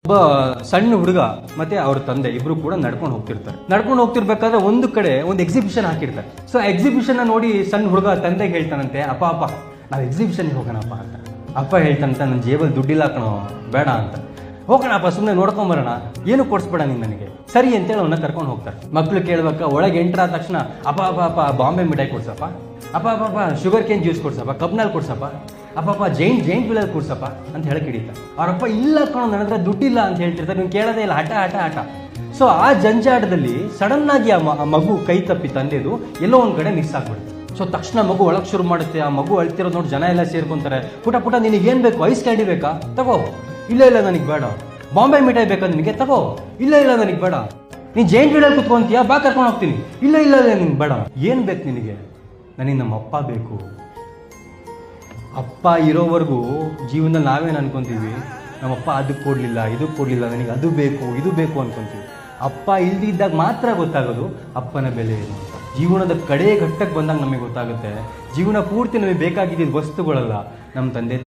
ಒಬ್ಬ ಸಣ್ಣ ಹುಡುಗ ಮತ್ತೆ ಅವ್ರ ತಂದೆ ಇಬ್ರು ಕೂಡ ನಡ್ಕೊಂಡು ಹೋಗ್ತಿರ್ಬೇಕಾದ್ರೆ ಒಂದು ಕಡೆ ಒಂದು ಎಕ್ಸಿಬಿಷನ್ ಹಾಕಿರ್ತಾರೆ. ಸೊ ಎಕ್ಸಿಬಿಷನ್ ನೋಡಿ ಸಣ್ಣ ಹುಡುಗ ತಂದೆಗೆ ಹೇಳ್ತಾನಂತೆ, ಅಪ್ಪ ಅಪ್ಪ ನಾವು ಎಕ್ಸಿಬಿಷನ್ಗೆ ಹೋಗೋಣಪ್ಪ ಅಂತ. ಅಪ್ಪ ಹೇಳ್ತಾನಂತ ನನ್ನ ಜೇಬಲ್ಲಿ ದುಡ್ಡಿಲ್ಲ ಕಣೋ, ಬೇಡ ಅಂತ. ಹೋಗೋಣಪ್ಪ ಸುಮ್ಮನೆ ನೋಡ್ಕೊಂಬರೋಣ, ಏನು ಕೊಡಿಸ್ಬೇಡ ನೀನು ನನಗೆ, ಸರಿ ಅಂತೇಳಿ ಅವನ್ನ ಕರ್ಕೊಂಡು ಹೋಗ್ತಾರೆ. ಮಕ್ಳು ಕೇಳ್ಬೇಕಾ, ಒಳಗೆ ಎಂಟ್ರ್ ಆದ ತಕ್ಷಣ ಅಪ್ಪ ಅಪ್ಪ ಅಪ್ಪ ಬಾಂಬೆ ಮಿಠಾಯಿ ಕೊಡ್ಸಪ್ಪ, ಅಪ್ಪ ಅಪ್ಪ ಅಪ್ಪ ಶುಗರ್ ಕೇನ್ ಜ್ಯೂಸ್ ಕೊಡ್ಸಪ್ಪ, ಕಬ್ನಲ್ಲಿ ಕೊಡ್ಸಪ್ಪ, ಅಪ್ಪಪ್ಪ ಜೈಂಟ್ ವೀಲಲ್ಲಿ ಕೂರ್ಸಪ್ಪ ಅಂತ ಹೇಳಕ್ ಹಿಡಿತಾರೆ. ಅವರಪ್ಪ ಇಲ್ಲ ಕಣೋ ನನ್ನ ಹತ್ರ ದುಡ್ಡಿಲ್ಲ ಅಂತ ಹೇಳ್ತಿರ್ತಾರೆ. ನೀವು ಕೇಳೋದೇ ಇಲ್ಲ, ಹಠ. ಸೊ ಆ ಜಂಜಾಟದಲ್ಲಿ ಸಡನ್ ಆಗಿ ಆ ಮಗು ಕೈ ತಪ್ಪಿ ತಂದೆದು ಎಲ್ಲೋ ಒಂದ್ ಕಡೆ ಮಿಸ್ ಆಗ್ಬಿಡುತ್ತೆ. ಸೊ ತಕ್ಷಣ ಮಗು ಒಳಗೆ ಶುರು ಮಾಡುತ್ತೆ. ಆ ಮಗು ಅಳ್ತಿರೋದು ನೋಡಿ ಜನ ಎಲ್ಲ ಸೇರ್ಕೊಂತಾರೆ. ಪುಟ ನಿನಗೇನು ಬೇಕು, ಐಸ್ ಕ್ಯಾಂಡಿ ಬೇಕಾ, ತಗೋ, ಇಲ್ಲ ನನಗೆ ಬೇಡ. ಬಾಂಬೆ ಮಿಠಾಯಿ ಬೇಕಾ ನಿನಗೆ, ತಗೋ, ಇಲ್ಲ ನನಗೆ ಬೇಡ. ನೀನು ಜೈಂಟ್ ವೀಲಲ್ಲಿ ಕುತ್ಕೊಂತೀಯಾ, ಬಾ ಕರ್ಕೊಂಡು ಹೋಗ್ತೀನಿ, ಇಲ್ಲ ನಿನ್ಗೆ ಬೇಡ. ಏನು ಬೇಕು ನಿನಗೆ, ನನಗೆ ನಮ್ಮ ಅಪ್ಪ ಬೇಕು. ಅಪ್ಪ ಇರೋವರೆಗೂ ಜೀವನದಲ್ಲಿ ನಾವೇನು ಅನ್ಕೊಂತೀವಿ, ನಮ್ಮಪ್ಪ ಅದಕ್ಕೆ ಕೊಡಲಿಲ್ಲ, ಇದಕ್ಕೆ ಕೊಡಲಿಲ್ಲ, ನನಗೆ ಅದು ಬೇಕು ಇದು ಬೇಕು ಅನ್ಕೊಂತೀವಿ. ಅಪ್ಪ ಇಲ್ದಿದ್ದಾಗ ಮಾತ್ರ ಗೊತ್ತಾಗೋದು ಅಪ್ಪನ ಬೆಲೆ ಏನು. ಜೀವನದ ಕಡೆ ಘಟ್ಟಕ್ಕೆ ಬಂದಾಗ ನಮಗೆ ಗೊತ್ತಾಗುತ್ತೆ, ಜೀವನ ಪೂರ್ತಿ ನಮಗೆ ಬೇಕಾಗಿದ್ದ ವಸ್ತುಗಳಲ್ಲ, ನಮ್ಮ ತಂದೆ